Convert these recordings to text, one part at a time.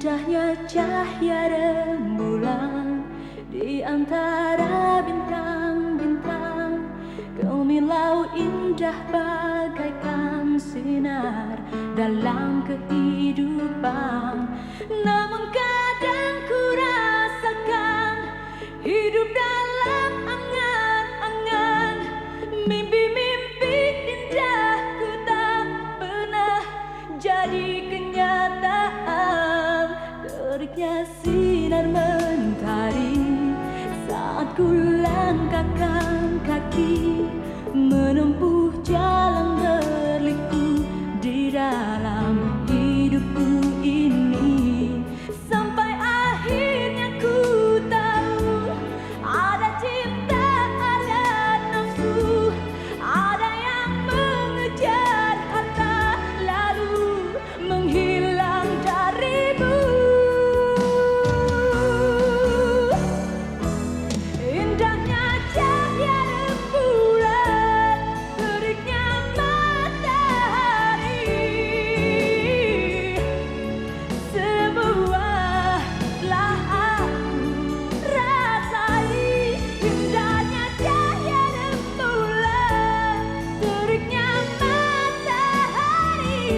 Indahnya cahaya rembulan di antara bintang-bintang. Gemilau indah bagaikan sinar dalam kehidupan. Namun kadang ku rasakan hidup dalam angan-angan. Mimpi-mimpi indahku tak pernah jadi kenyataan. Teriknya sinar mentari saat ku langkahkan kaki menempuh jalan berliku di dalam hidupku ini. Sampai akhirnya ku tahu ada cinta, ada nafsu, ada yang mengejar harta lalu menghilang darimu. Indahnya cahaya rembulan, teriknya matahari, semua telah aku rasai. Indahnya cahaya rembulan, teriknya matahari,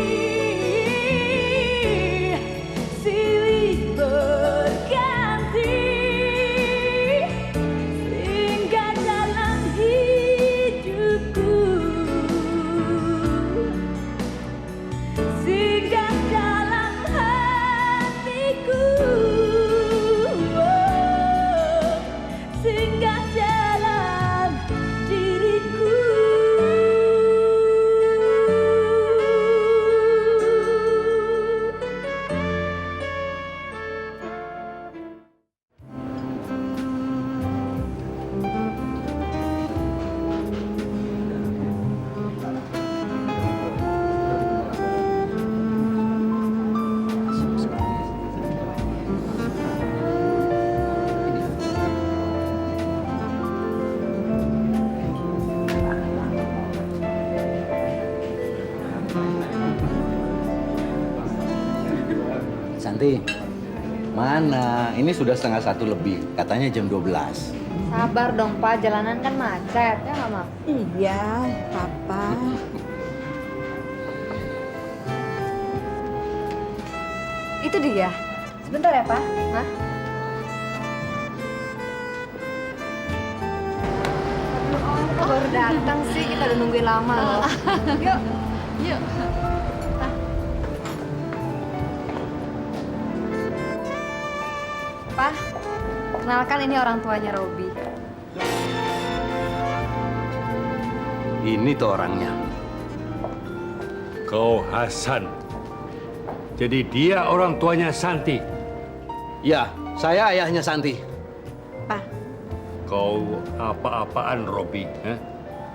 silih berganti singgah dalam hidupku, singgah dalam hatiku, singgah dalam diriku. Santi, mana? Ini sudah 1:30 lebih. Katanya jam 12. Sabar dong, Pak. Jalanan kan macet. Ya nggak, Mak? Iya, Papa. Itu dia. Sebentar ya, Pak. Hah? Kok baru datang sih? Kita udah nungguin lama loh. Yuk. Yuk. Pak, kenalkan ini orang tuanya Robi. Ini tuh orangnya. Kau Hasan. Jadi dia orang tuanya Santi. Ya, saya ayahnya Santi. Pak, Kau apa-apaan, Robi?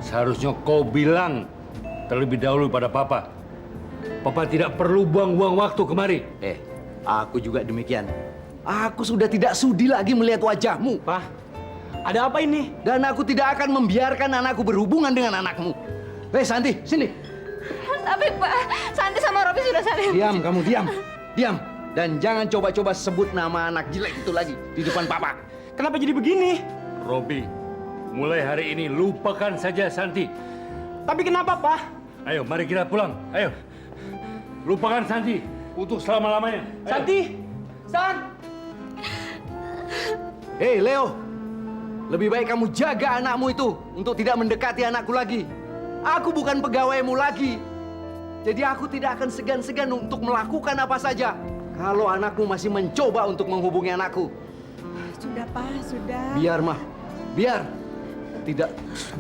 Seharusnya kau bilang terlebih dahulu pada Papa. Papa tidak perlu buang-buang waktu kemari. Aku juga demikian. Aku sudah tidak sudi lagi melihat wajahmu. Pak, ada apa ini? Dan aku tidak akan membiarkan anakku berhubungan dengan anakmu. Santi, sini. Tapi Pak, Santi sama Robi sudah saling. Diam, kamu diam. Diam. Dan jangan coba-coba sebut nama anak jelek itu lagi di depan Papa. Kenapa jadi begini? Robi, mulai hari ini lupakan saja Santi. Tapi kenapa, Pak? Ayo, mari kita pulang. Ayo. Lupakan Santi untuk selama-lamanya. Ayo. Santi! San! Hei, Leo. Lebih baik kamu jaga anakmu itu untuk tidak mendekati anakku lagi. Aku bukan pegawaimu lagi. Jadi aku tidak akan segan-segan untuk melakukan apa saja kalau anakmu masih mencoba untuk menghubungi anakku. sudah, Pak, sudah. Biar, Mah. Biar. Tidak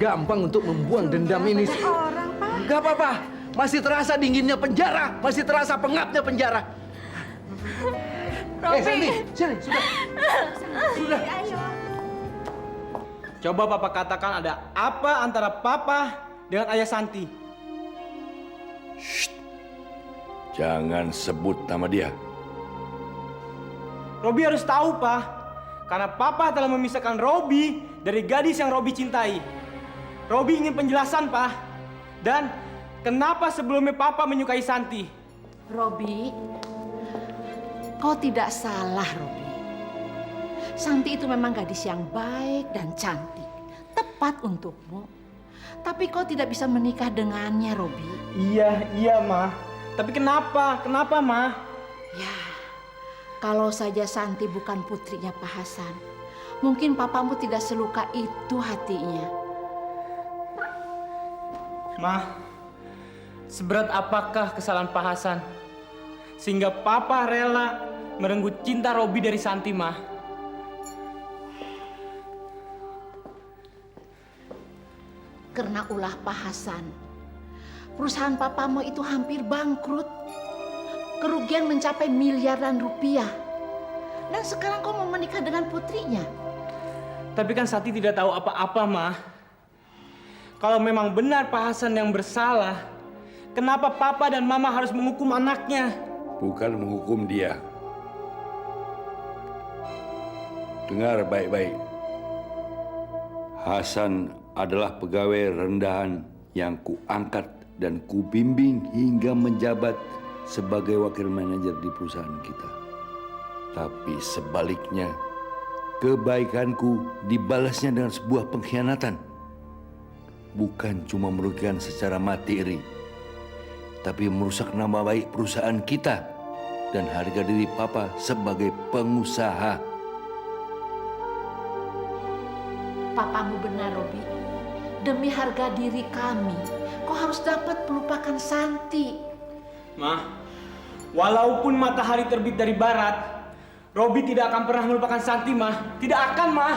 gampang untuk membuang dendam ini. Banyak orang, Pak. Gak apa-apa. Masih terasa dinginnya penjara. Masih terasa pengapnya penjara. Robi. Santi, sini, sudah. Sudah. Ayo. Coba Papa katakan ada apa antara Papa dengan ayah Santi? Jangan sebut nama dia. Robi harus tahu, Pak. Karena Papa telah memisahkan Robi dari gadis yang Robi cintai. Robi ingin penjelasan, Pak. Dan kenapa sebelumnya Papa menyukai Santi? Robi, Kau tidak salah, Robi. Santi itu memang gadis yang baik dan cantik. Tepat untukmu. Tapi kau tidak bisa menikah dengannya, Robi. Iya, Ma. Tapi kenapa? Kenapa, Ma? Ya, kalau saja Santi bukan putrinya Pak Hasan, mungkin papamu tidak seluka itu hatinya. Ma, seberat apakah kesalahan Pak Hasan? Sehingga Papa rela merenggut cinta Robi dari Santi, Ma. Karena ulah Pak Hasan, perusahaan papamu itu hampir bangkrut. Kerugian mencapai miliaran rupiah. Dan sekarang kau mau menikah dengan putrinya. Tapi kan Santi tidak tahu apa-apa, Ma. Kalau memang benar Pak Hasan yang bersalah, kenapa Papa dan Mama harus menghukum anaknya? Bukan menghukum dia. Dengar baik-baik. Hasan adalah pegawai rendahan yang kuangkat dan kubimbing hingga menjabat sebagai wakil manajer di perusahaan kita. Tapi sebaliknya, kebaikanku dibalasnya dengan sebuah pengkhianatan. Bukan cuma merugikan secara materi, tapi merusak nama baik perusahaan kita dan harga diri Papa sebagai pengusaha. Papamu benar, Robi. Demi harga diri kami, kau harus dapat melupakan Santi. Ma, walaupun matahari terbit dari barat, Robi tidak akan pernah melupakan Santi, Ma. Tidak akan, Ma.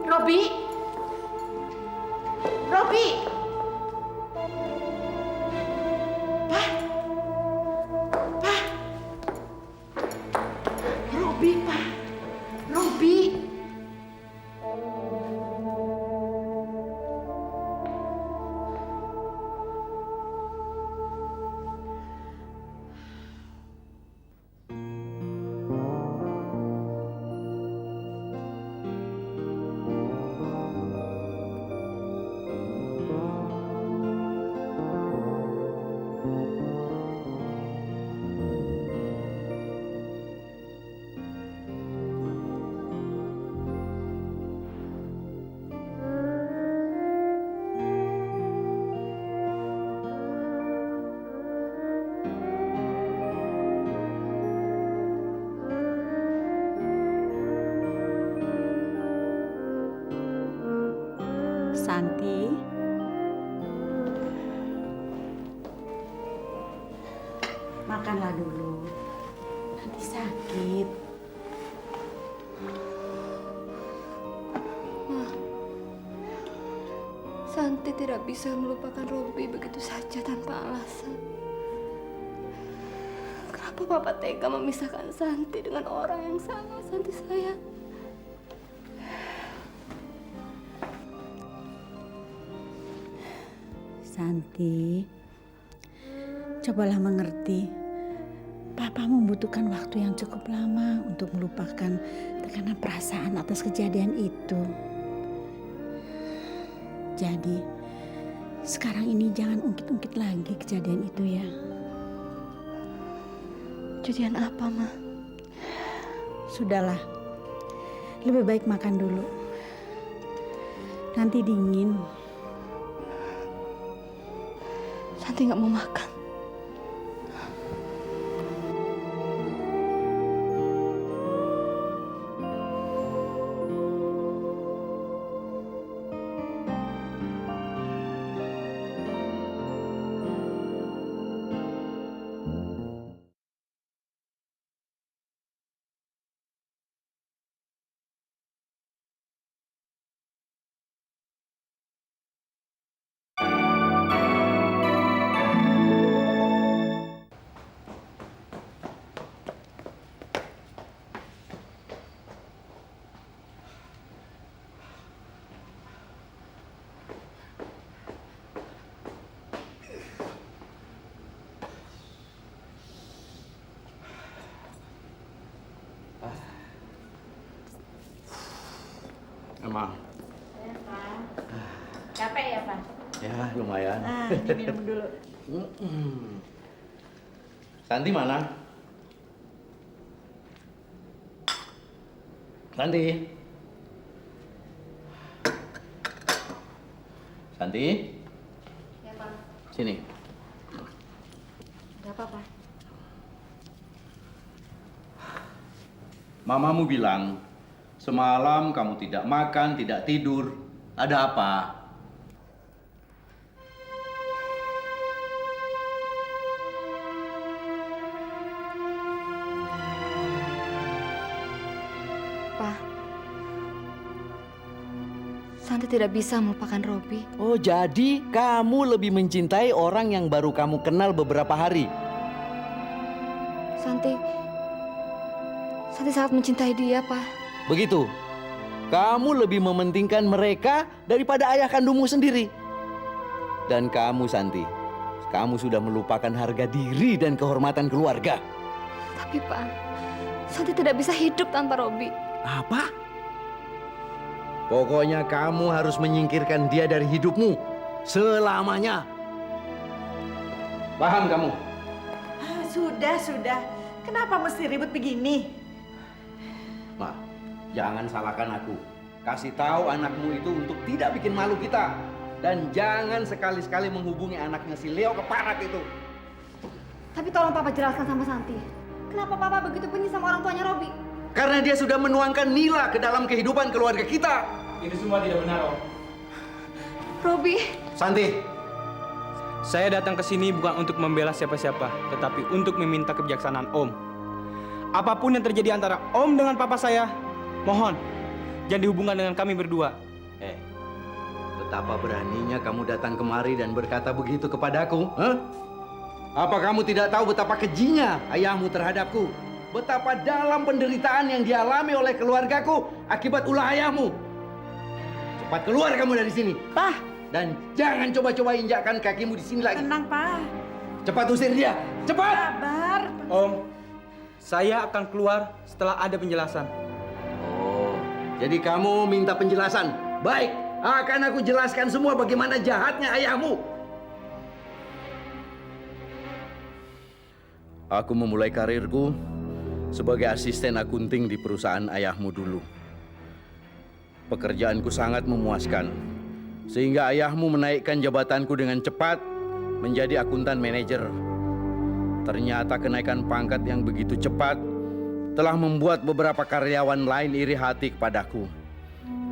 Robi! Robi! Pak! Pak! Robi, Pak! Robi! Santi. Makanlah dulu. Nanti sakit. Santi tidak bisa melupakan Robi begitu saja tanpa alasan. Kenapa Papa tega memisahkan Santi dengan orang yang sangat Santi sayang? Santi, cobalah mengerti. Papa membutuhkan waktu yang cukup lama untuk melupakan tekanan perasaan atas kejadian itu. Jadi, sekarang ini jangan ungkit-ungkit lagi kejadian itu ya. Kejadian apa, Ma? Sudahlah, lebih baik makan dulu. Nanti dingin. Santi nggak mau makan. Emang. Ya, Pak. Capek ya, Pak? Ya, lumayan. Diminum dulu. Santi mana? Santi. Santi, Ya, Pak. sini. Gak apa-apa. Mamamu bilang, semalam kamu tidak makan, tidak tidur. Ada apa? Pak, Santi tidak bisa melupakan Robi. Oh, jadi kamu lebih mencintai orang yang baru kamu kenal beberapa hari? Santi sangat mencintai dia, Pak. Begitu? Kamu lebih mementingkan mereka daripada ayah kandungmu sendiri. Dan kamu, Santi, kamu sudah melupakan harga diri dan kehormatan keluarga. Tapi Pak, Santi tidak bisa hidup tanpa Robi. Apa? Pokoknya kamu harus menyingkirkan dia dari hidupmu selamanya. Paham kamu? Sudah. Kenapa mesti ribut begini? Ma, jangan salahkan aku. Kasih tahu anakmu itu untuk tidak bikin malu kita. Dan jangan sekali-sekali menghubungi anaknya si Leo keparat itu. Tapi tolong Papa jelaskan sama Santi. Kenapa Papa begitu benci sama orang tuanya Robi? Karena dia sudah menuangkan nila ke dalam kehidupan keluarga kita. Itu semua tidak benar, Om. Robi, Santi, Saya datang ke sini bukan untuk membela siapa-siapa, tetapi untuk meminta kebijaksanaan Om. Apapun yang terjadi antara Om dengan papa saya, mohon jangan dihubungkan dengan kami berdua. Betapa beraninya kamu datang kemari dan berkata begitu kepadaku? Hah? Apa kamu tidak tahu betapa kejinya ayahmu terhadapku? Betapa dalam penderitaan yang dialami oleh keluargaku akibat ulah ayahmu? Cepat keluar kamu dari sini. Pak, Dan jangan coba-coba injakkan kakimu di sini lagi. tenang Pak. Cepat usir dia. Cepat! Sabar. Om, saya akan keluar setelah ada penjelasan. Oh, jadi kamu minta penjelasan? Baik, akan aku jelaskan semua bagaimana jahatnya ayahmu. Aku memulai karirku sebagai asisten akunting di perusahaan ayahmu dulu. Pekerjaanku sangat memuaskan, sehingga ayahmu menaikkan jabatanku dengan cepat menjadi akuntan manajer. Ternyata kenaikan pangkat yang begitu cepat telah membuat beberapa karyawan lain iri hati kepadaku.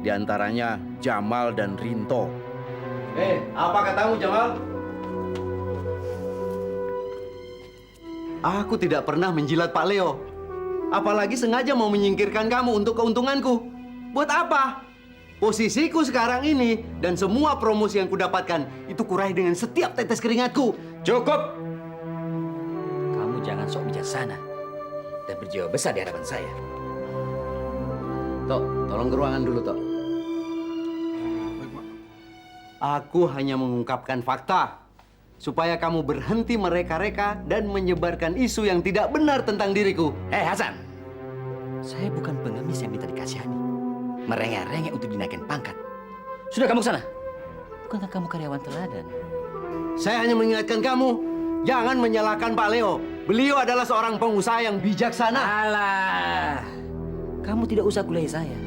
Di antaranya Jamal dan Rinto. Apa katamu, Jamal? Aku tidak pernah menjilat Pak Leo. Apalagi sengaja mau menyingkirkan kamu untuk keuntunganku. Buat apa? Posisiku sekarang ini dan semua promosi yang kudapatkan itu kuraih dengan setiap tetes keringatku. Cukup! Kamu jangan sok bijaksana dan berjiwa besar di hadapan saya. Tok, tolong ke ruangan dulu, Tok. Aku hanya mengungkapkan fakta supaya kamu berhenti mereka-reka dan menyebarkan isu yang tidak benar tentang diriku. Hasan, saya bukan pengemis yang minta dikasihani, merengek-rengek untuk dinaikkan pangkat. Sudah kamu ke sana. Bukankah kamu karyawan teladan? Saya hanya mengingatkan kamu, jangan menyalahkan Pak Leo. Beliau adalah seorang pengusaha yang bijaksana. Alah, kamu tidak usah gulai saya.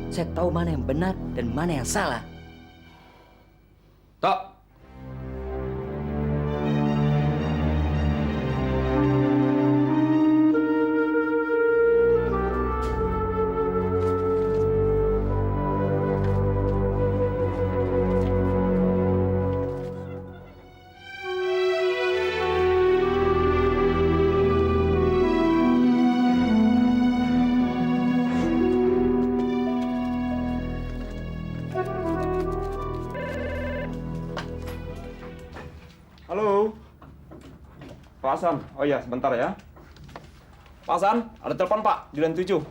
Saya tahu mana yang benar dan mana yang salah. Tok. Halo. Pak Hasan. Oh iya, sebentar ya. Pak Hasan, ada telepon Pak, di line 7.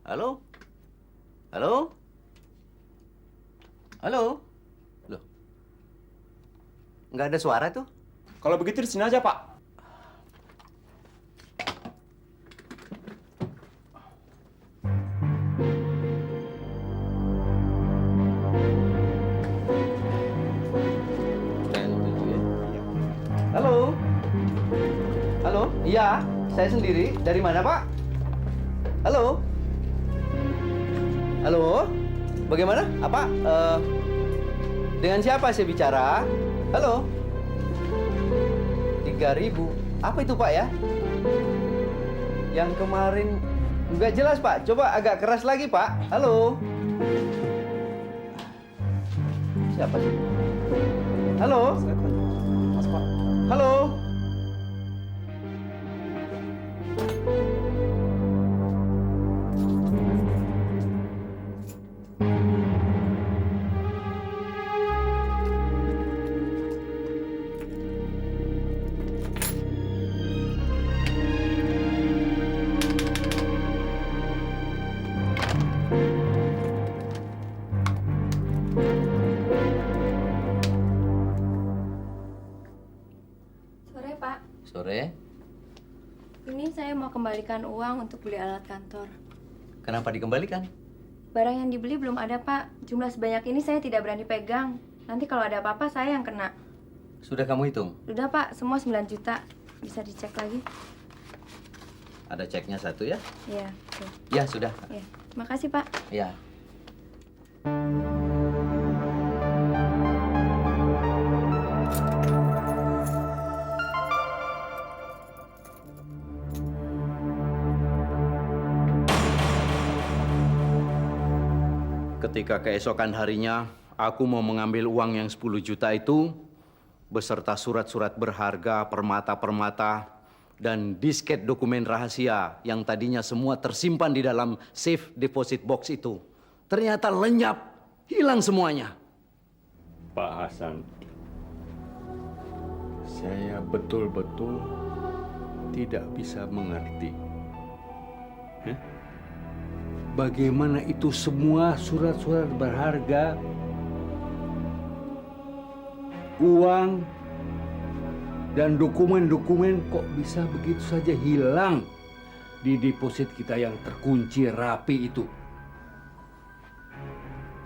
Halo? Halo? Halo? Loh. Nggak ada suara tuh? Kalau begitu di sini aja, Pak. Halo? Halo? Halo, iya, saya sendiri. Dari mana, Pak? Halo? Halo? Bagaimana? Apa? Dengan siapa saya bicara? Halo? 3.000. Apa itu, Pak, ya? Yang kemarin nggak jelas, Pak. Coba agak keras lagi, Pak. Halo? Siapa sih? Halo? Mas Pak. Halo? Sore, Pak. Sore, Ini saya mau kembalikan uang untuk beli alat kantor. kenapa dikembalikan? Barang yang dibeli belum ada, Pak. Jumlah sebanyak ini saya tidak berani pegang. Nanti kalau ada apa-apa, saya yang kena. Sudah kamu hitung? Udah, Pak. Semua 9 juta. Bisa dicek lagi? Ada ceknya 1 ya? Iya, tuh. Ya, sudah. Iya. Makasih, Pak. Ya. Ketika keesokan harinya, aku mau mengambil uang yang 10 juta itu, beserta surat-surat berharga, permata-permata, dan disket dokumen rahasia yang tadinya semua tersimpan di dalam safe deposit box itu. Ternyata lenyap, hilang semuanya. Pak Hasan, saya betul-betul tidak bisa mengerti. Bagaimana itu semua surat-surat berharga, uang, dan dokumen-dokumen kok bisa begitu saja hilang di deposit kita yang terkunci rapi itu?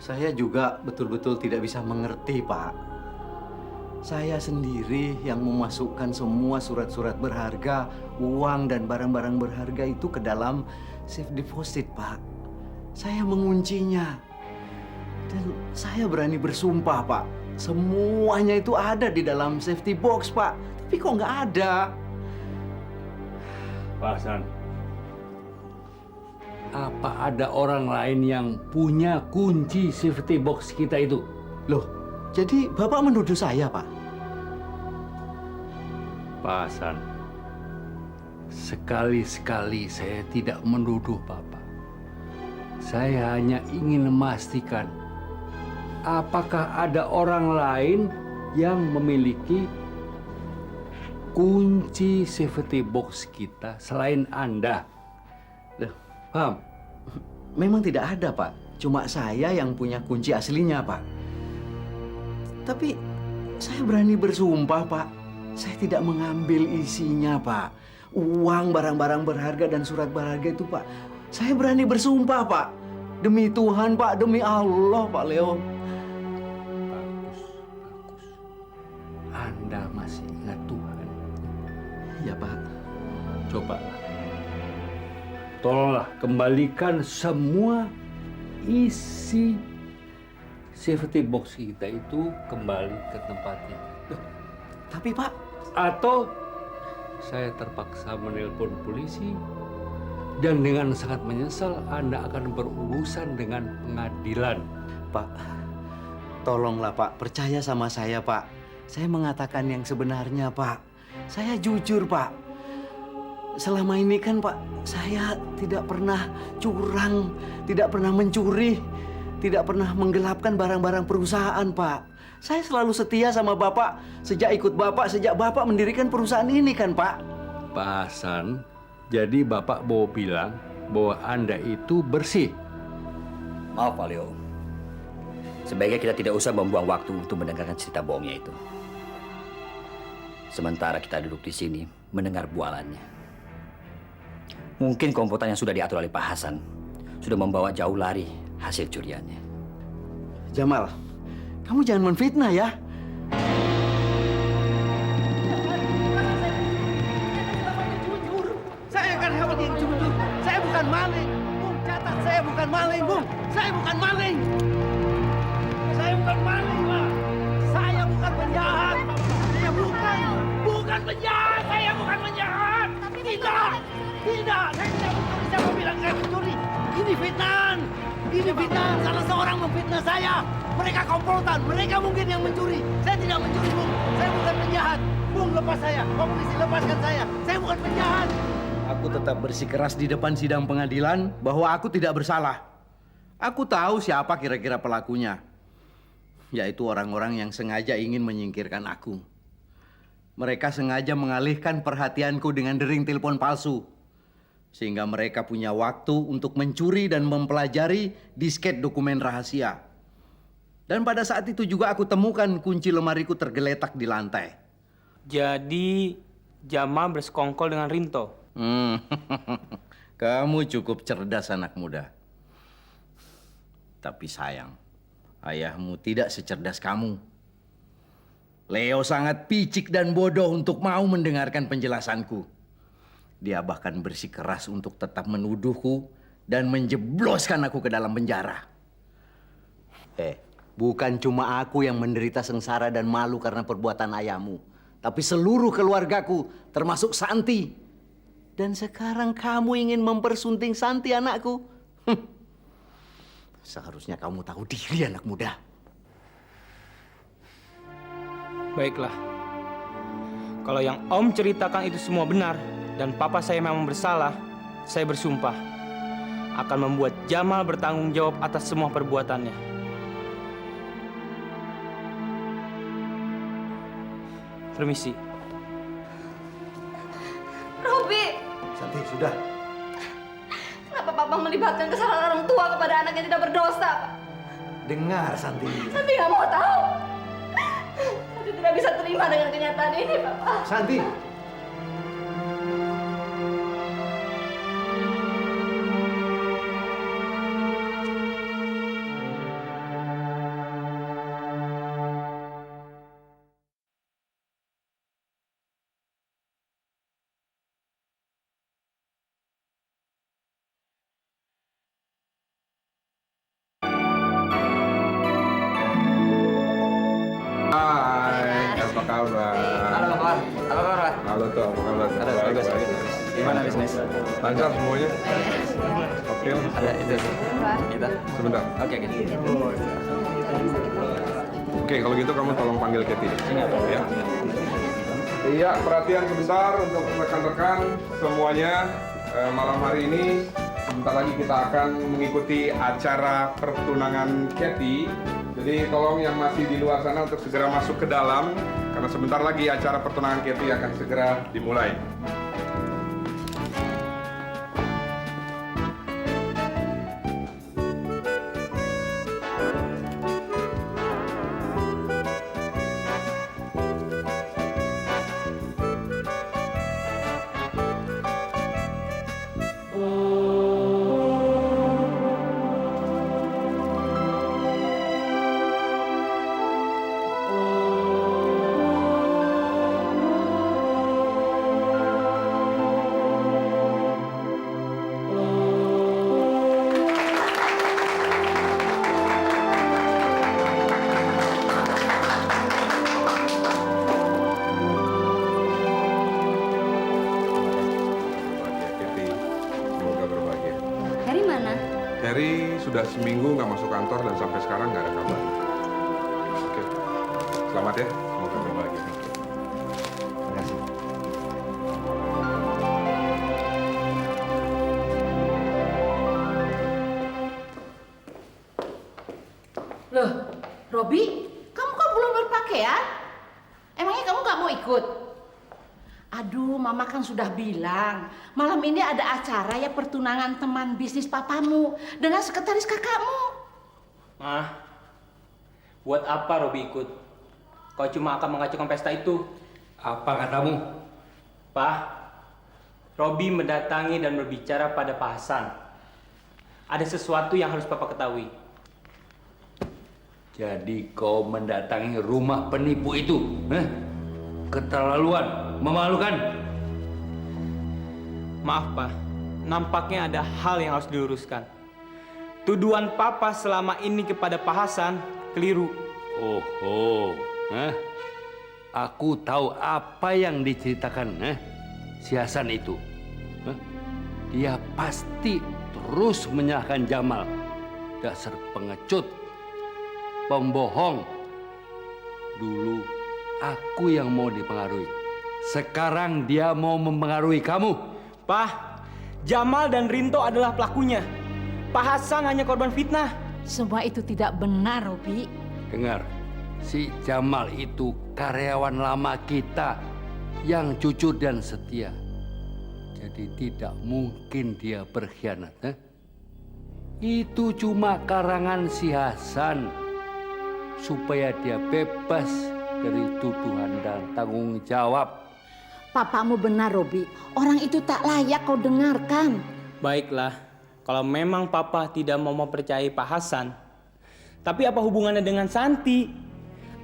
Saya juga betul-betul tidak bisa mengerti, Pak. Saya sendiri yang memasukkan semua surat-surat berharga, uang, dan barang-barang berharga itu ke dalam safe deposit, Pak. Saya menguncinya. Dan saya berani bersumpah, Pak. Semuanya itu ada di dalam safety box, Pak. Tapi kok nggak ada? Pak Hasan, apa ada orang lain yang punya kunci safety box kita itu? Loh, jadi Bapak menuduh saya, Pak? Pak Hasan, sekali-sekali saya tidak menuduh Bapak. Saya hanya ingin memastikan apakah ada orang lain yang memiliki kunci safety box kita selain Anda. Loh, Paham? memang tidak ada, Pak. Cuma saya yang punya kunci aslinya, Pak. Tapi saya berani bersumpah, Pak. Saya tidak mengambil isinya, Pak. Uang, barang-barang berharga, dan surat berharga itu, Pak. Saya berani bersumpah, Pak. Demi Tuhan, Pak. Demi Allah, Pak Leo. Bagus. Anda masih ingat Tuhan. Iya, Pak. Cobalah. Tolonglah kembalikan semua isi safety box kita itu kembali ke tempatnya. Tapi, Pak, Atau saya terpaksa menelpon polisi dan dengan sangat menyesal Anda akan berurusan dengan pengadilan. Pak, tolonglah, Pak. Percaya sama saya, Pak. Saya mengatakan yang sebenarnya, Pak. Saya jujur, Pak. Selama ini kan, Pak, saya tidak pernah curang, tidak pernah mencuri, tidak pernah menggelapkan barang-barang perusahaan, Pak. Saya selalu setia sama Bapak sejak ikut Bapak, sejak Bapak mendirikan perusahaan ini kan, Pak? Pak Hasan, jadi Bapak mau bilang bahwa Anda itu bersih. Maaf, Pak Leo. Sebaiknya kita tidak usah membuang waktu untuk mendengarkan cerita bohongnya itu. Sementara kita duduk di sini mendengar bualannya. Mungkin komputer yang sudah diatur oleh Pak Hasan sudah membawa jauh lari hasil curiannya. Jamal, kamu jangan menfitnah ya. Saya bukan maling, Bung. Saya bukan maling. Saya bukan maling, Pak. Saya bukan penjahat. Saya bukan penjahat. Saya bukan penjahat. Tidak. Tidak. Saya tidak mencuri. Siapa bilang saya mencuri? Ini fitnah. Ini fitnah. Salah seorang memfitnah saya. Mereka komplotan. Mereka mungkin yang mencuri. Saya tidak mencuri, Bung. Saya bukan penjahat. Bung, lepas saya. Polisi, lepaskan saya. Saya bukan penjahat. Aku tetap bersikeras di depan sidang pengadilan bahwa aku tidak bersalah. Aku tahu siapa kira-kira pelakunya. Yaitu orang-orang yang sengaja ingin menyingkirkan aku. Mereka sengaja mengalihkan perhatianku dengan dering telepon palsu. Sehingga mereka punya waktu untuk mencuri dan mempelajari disket dokumen rahasia. Dan pada saat itu juga aku temukan kunci lemariku tergeletak di lantai. Jadi Jamal bersekongkol dengan Rinto. Kamu cukup cerdas, anak muda. Tapi sayang, ayahmu tidak secerdas kamu. Leo sangat picik dan bodoh untuk mau mendengarkan penjelasanku. Dia bahkan bersikeras untuk tetap menuduhku dan menjebloskan aku ke dalam penjara. Bukan cuma aku yang menderita sengsara dan malu karena perbuatan ayahmu, tapi seluruh keluargaku, termasuk Santi. Dan sekarang kamu ingin mempersunting Santi, anakku. Seharusnya kamu tahu diri, anak muda. Baiklah. Kalau yang Om ceritakan itu semua benar dan papa saya memang bersalah, saya bersumpah akan membuat Jamal bertanggung jawab atas semua perbuatannya. Permisi. Robi, Santi, sudah. kenapa papa melibatkan kesalahan orang tua kepada anak yang tidak berdosa, Pak? Dengar, Santi. Santi nggak mau tahu. Santi tidak bisa terima dengan kenyataan ini, Papa. Santi. Hai, apa kabar? Halo, Pak. Halo, Pak. Halo tuh, apa kabar? Bagus. Gimana bisnis? Lancar semuanya? Oke, Ada itu. Kita. sebentar. Oke. Oke, kalau gitu kamu tolong panggil Katy. Ya. Iya, perhatian sebentar untuk rekan-rekan semuanya. Malam hari ini sebentar lagi kita akan mengikuti acara pertunangan Katy. Jadi tolong yang masih di luar sana untuk segera masuk ke dalam karena sebentar lagi acara pertunangan Katy akan segera dimulai. Harry sudah seminggu nggak masuk kantor dan sampai sekarang nggak ada kabar. Oke, selamat ya, semoga berbahagia. Terima kasih. Loh, Robi, kamu kok belum berpakaian? Emangnya kamu nggak mau ikut? Aduh, Mama kan sudah bilang, malam ini ada acara ya pertunangan teman bisnis papamu dengan sekretaris kakakmu. Ma, buat apa Robi ikut? Kau cuma akan mengacaukan pesta itu. Apa katamu? Pak, Robi mendatangi dan berbicara pada Pak Hasan. Ada sesuatu yang harus Papa ketahui. Jadi kau mendatangi rumah penipu itu? Keterlaluan, memalukan. Maaf Pak, nampaknya ada hal yang harus diluruskan. tuduhan Papa selama ini kepada Pak Hasan keliru. Oh, aku tahu apa yang diceritakan si Hasan itu. Dia pasti terus menyalahkan Jamal. Dasar pengecut, pembohong. Dulu aku yang mau dipengaruhi. Sekarang dia mau mempengaruhi kamu. Pak, Jamal dan Rinto adalah pelakunya. Pak Hasan hanya korban fitnah. Semua itu tidak benar, Robi. Dengar, si Jamal itu karyawan lama kita yang jujur dan setia. Jadi tidak mungkin dia berkhianat. Itu cuma karangan si Hasan supaya dia bebas dari tuduhan dan tanggung jawab. Papamu benar, Robi. Orang itu tak layak kau dengarkan. Baiklah, kalau memang Papa tidak mau mempercayai Pak Hasan, tapi apa hubungannya dengan Santi?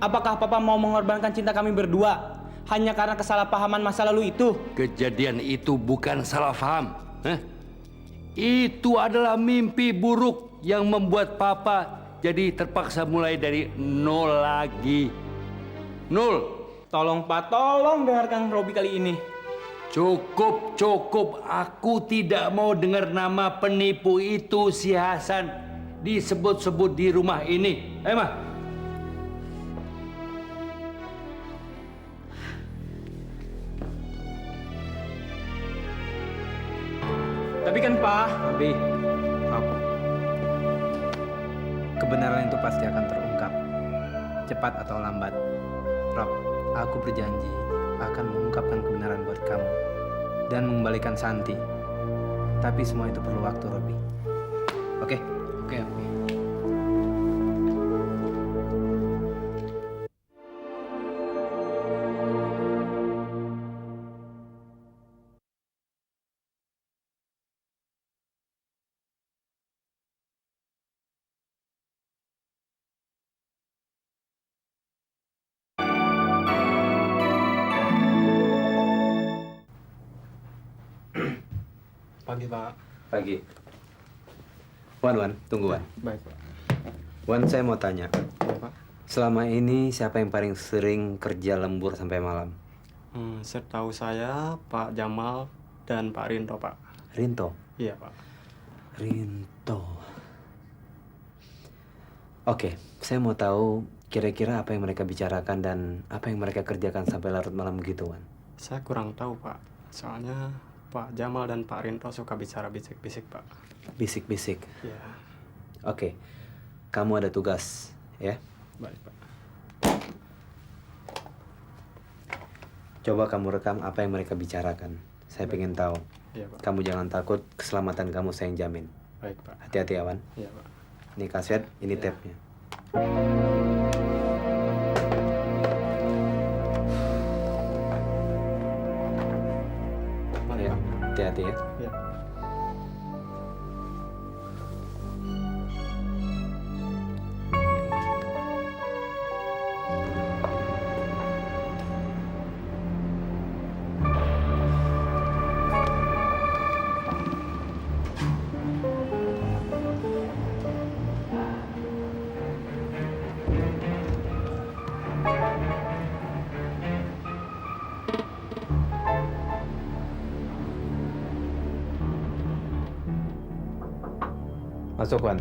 Apakah Papa mau mengorbankan cinta kami berdua hanya karena kesalahpahaman masa lalu itu? Kejadian itu bukan salah paham. Itu adalah mimpi buruk yang membuat Papa jadi terpaksa mulai dari nol lagi. Nol. Tolong Pak, tolong dengarkan Robi kali ini. Cukup. Aku tidak mau dengar nama penipu itu si Hasan disebut-sebut di rumah ini. Mah. Tapi kan Pak, Robi, kebenaran itu pasti akan terungkap, cepat atau lambat. Rob, aku berjanji akan mengungkapkan kebenaran buat kamu dan mengembalikan Santi. Tapi semua itu perlu waktu, Robi. Oke? Oke. Pagi, Pak. Pagi. Wan, tunggu Wan. Baik, Pak. Wan, saya mau tanya. Ya, Pak. Selama ini siapa yang paling sering kerja lembur sampai malam? Setahu saya Pak Jamal dan Pak Rinto, Pak. Rinto? Iya, Pak. Rinto. Oke, saya mau tahu kira-kira apa yang mereka bicarakan dan apa yang mereka kerjakan sampai larut malam gitu, Wan. Saya kurang tahu, Pak. Soalnya Pak Jamal dan Pak Rinto suka bicara bisik-bisik, Pak. Bisik-bisik? Iya. Oke, kamu ada tugas, ya? Baik, Pak. Coba kamu rekam apa yang mereka bicarakan. Saya pengen tahu. Iya, Pak. Kamu jangan takut, keselamatan kamu saya yang jamin. Baik, Pak. Hati-hati, Awan. Iya, Pak. Ini kaset, ini tape-nya. Ya, hati-hati ya. Iya. Masuk, Wan.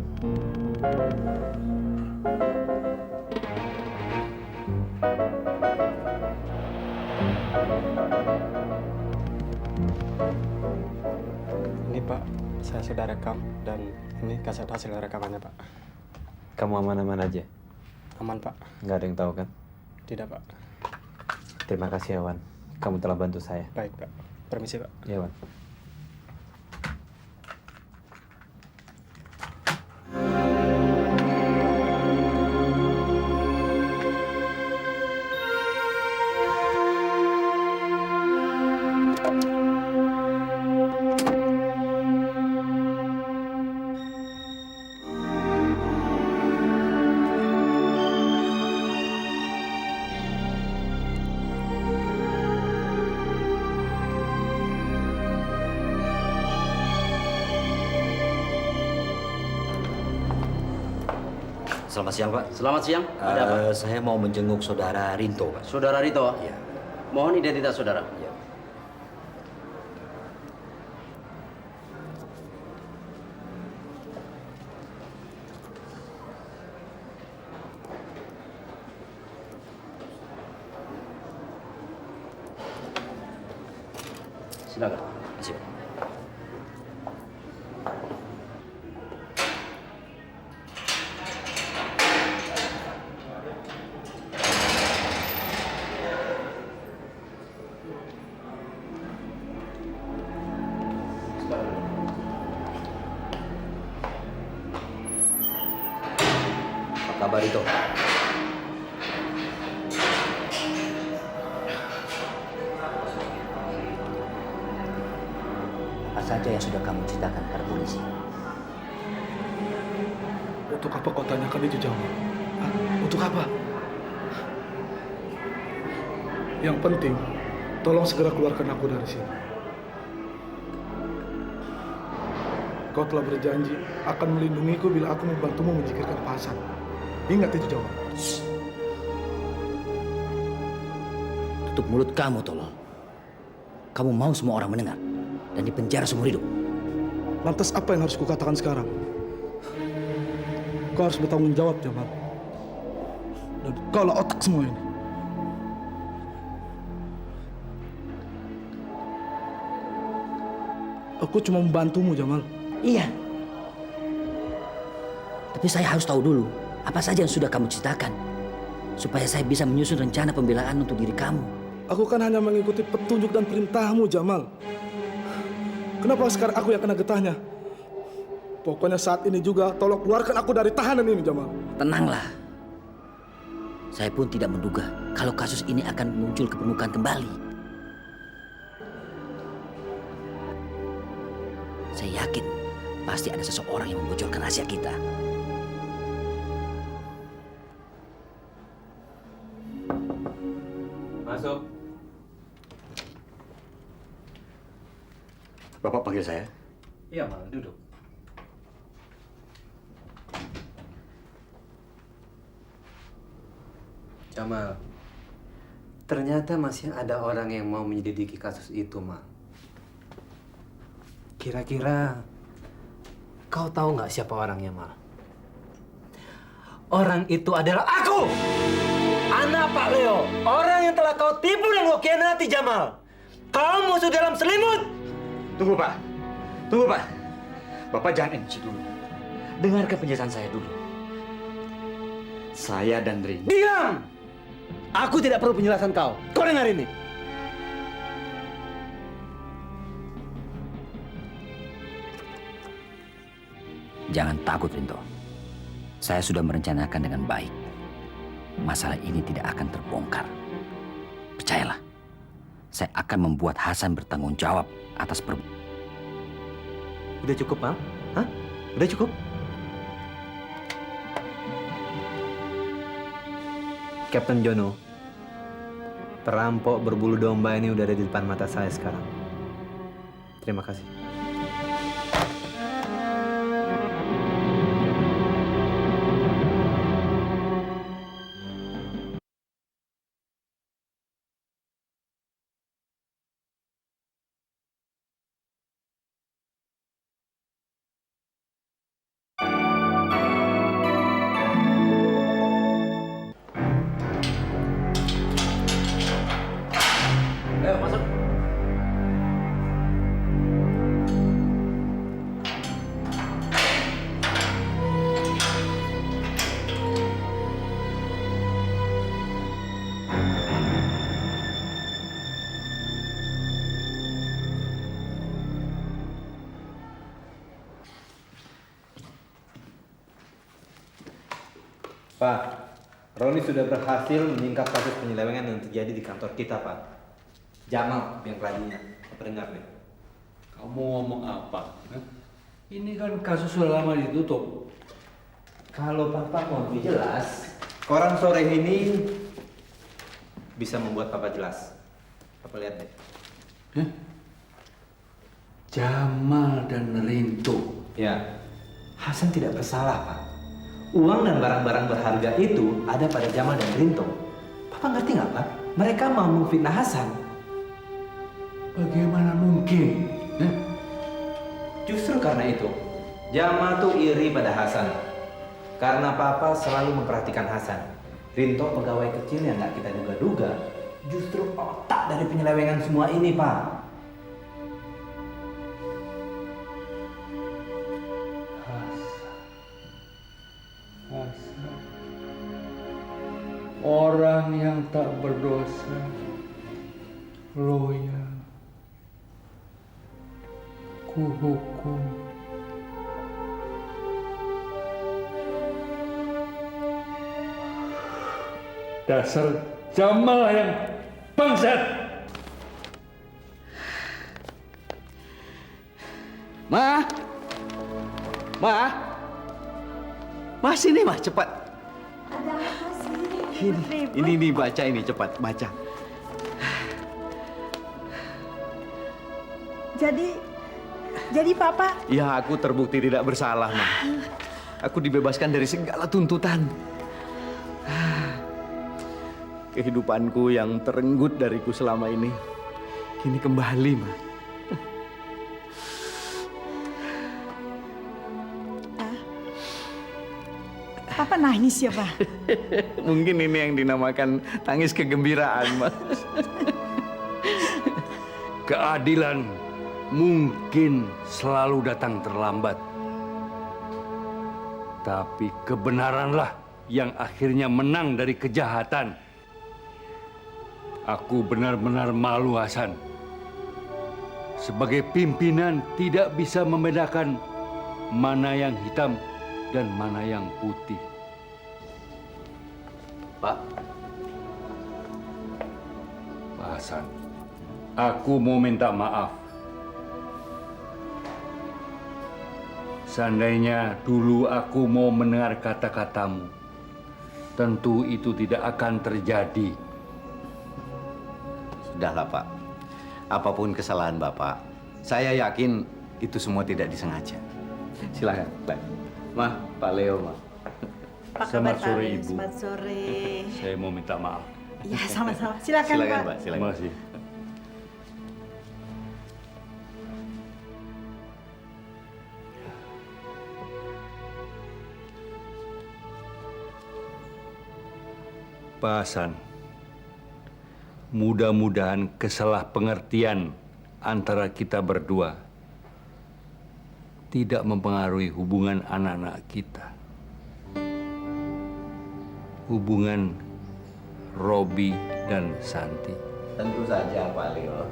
Ini, Pak, saya sudah rekam dan ini kaset hasil rekamannya, Pak. Kamu aman-aman aja? Aman, Pak. Nggak ada yang tahu kan? Tidak, Pak. Terima kasih ya, Wan. Kamu telah bantu saya. Baik, Pak. Permisi, Pak. Ya, Wan. Selamat siang, Pak. Selamat siang. Ada apa? Saya mau menjenguk saudara Rinto, Pak. Saudara Rito? Iya. Mohon identitas saudara. Iya. Silakan. Terima kasih, Pak. Apa kabar itu? Apa saja yang sudah kamu ceritakan pada polisi? Untuk apa kau tanyakan itu, Jamal? Hah? Untuk apa? Yang penting, tolong segera keluarkan aku dari sini. Kau telah berjanji akan melindungiku bila aku membantumu menyingkirkan Pak Hasan. Ingat itu, Jamal. Tutup mulut kamu, tolong. Kamu mau semua orang mendengar dan dipenjara seumur hidup. Lantas apa yang harus kukatakan sekarang? Kau harus bertanggung jawab, Jamal. Dan kaulah otak semua ini. Aku cuma membantumu, Jamal. Iya. Tapi saya harus tahu dulu apa saja yang sudah kamu ceritakan supaya saya bisa menyusun rencana pembelaan untuk diri kamu. Aku kan hanya mengikuti petunjuk dan perintahmu, Jamal. Kenapa sekarang aku yang kena getahnya? Pokoknya saat ini juga tolong keluarkan aku dari tahanan ini, Jamal. Tenanglah. Saya pun tidak menduga kalau kasus ini akan muncul ke permukaan kembali. Saya yakin pasti ada seseorang yang membocorkan rahasia kita. Masuk. Bapak panggil saya? Iya, Mal. Duduk. Jamal, ternyata masih ada orang yang mau menyelidiki kasus itu, Mal. Kira-kira kau tahu nggak siapa orangnya, Mal? Orang itu adalah aku! Anak Pak Leo, orang yang telah kau tipu dan kau khianati, Jamal. Kau musuh dalam selimut! Tunggu, Pak. Tunggu, Pak. Bapak jangan emosi dulu. Dengarkan penjelasan saya dulu. Saya dan Rin. Diam! Aku tidak perlu penjelasan kau. Kau dengar ini. Jangan takut, Rinto. Saya sudah merencanakan dengan baik. Masalah ini tidak akan terbongkar. Percayalah, saya akan membuat Hasan bertanggung jawab atas perbuatan. Udah cukup, Mal? Hah? Udah cukup? Kapten Jono, perampok berbulu domba ini udah ada di depan mata saya sekarang. Terima kasih. Ayo masuk. Pak, Roni sudah berhasil menyingkap kasus penyelewengan yang terjadi di kantor kita, Pak. Jamal yang pelakunya. Apa dengar nih? Kamu ngomong apa? Hah? Ini kan kasus sudah lama ditutup. Kalau Papa mau lebih jelas, koran sore ini bisa membuat Papa jelas. Papa lihat deh. Hah? Jamal dan Rinto. Ya, Hasan tidak bersalah, Pak. Uang dan barang-barang berharga itu ada pada Jamal dan Rinto. Papa ngerti nggak, Pak? Mereka mau memfitnah Hasan. Bagaimana mungkin? Justru karena itu, Jamal tuh iri pada Hasan. Karena Papa selalu memperhatikan Hasan. Rinto pegawai kecil yang nggak kita duga-duga, justru otak dari penyelewengan semua ini, Pak. Orang yang tak berdosa, loyal, kuhukum. Dasar Jamal yang bangsat. Ma, sini Ma, cepat. Ada apa sih? Ini baca ini, cepat baca. Jadi Papa? Ya, aku terbukti tidak bersalah, Ma. Aku dibebaskan dari segala tuntutan. Kehidupanku yang terenggut dariku selama ini kini kembali, Ma. Papa nangis ya, Pak? Mungkin ini yang dinamakan tangis kegembiraan, Ma. Keadilan mungkin selalu datang terlambat. Tapi kebenaranlah yang akhirnya menang dari kejahatan. Aku benar-benar malu, Hasan. Sebagai pimpinan tidak bisa membedakan mana yang hitam dan mana yang putih. Pak Hasan, aku mau minta maaf. Seandainya dulu aku mau mendengar kata-katamu, tentu itu tidak akan terjadi. Sudahlah, Pak. Apapun kesalahan Bapak, saya yakin itu semua tidak disengaja. Silakan, Pak. Ma, Pak Leo, Ma. Selamat sore, Ibu. Selamat sore. Saya mau minta maaf. Ya, sama-sama. Silakan, Silakan, Pak. Pak. Silakan. Terima kasih. Pak Hasan, mudah-mudahan kesalahpengertian antara kita berdua tidak mempengaruhi hubungan anak-anak kita. Hubungan Robi dan Santi. Tentu saja, Pak Leo.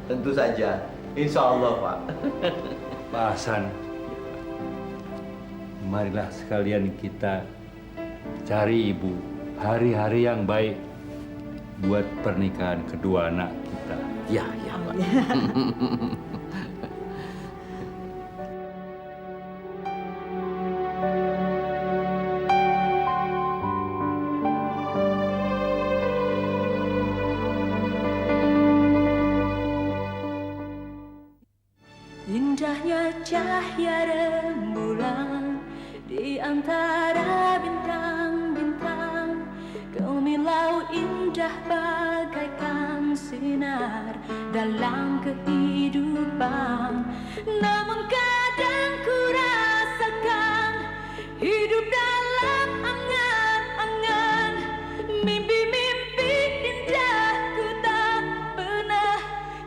Tentu saja. Insya Allah, Pak. Pak Hasan, marilah sekalian kita cari ibu hari-hari yang baik buat pernikahan kedua anak kita. Ya, Pak. Indahnya cahaya rembulan di antara bintang-bintang, gemilau indah bagaikan sinar dalam kehidupan. Namun kadang ku rasakan hidup dalam angan-angan, mimpi-mimpi indahku tak pernah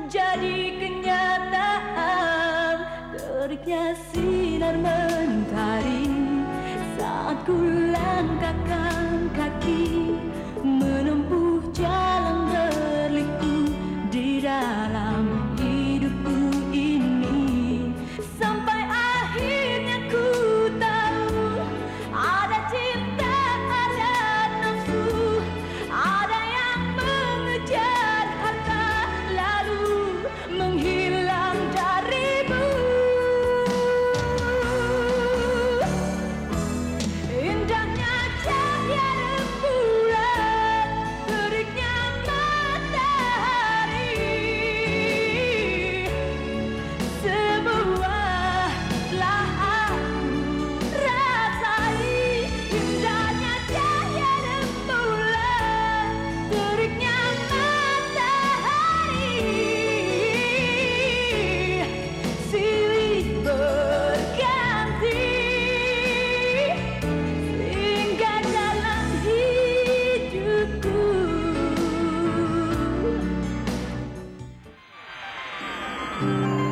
jadi kenyataan. Teriknya sinar mentari saat ku langkahkan kaki menempuh jalan berliku di dalam hidupku ini, sampai akhirnya ku tahu ada cinta, ada nafsu, ada yang mengejar harta lalu menghilang darimu. Indahnya cahaya rembulan Thank you.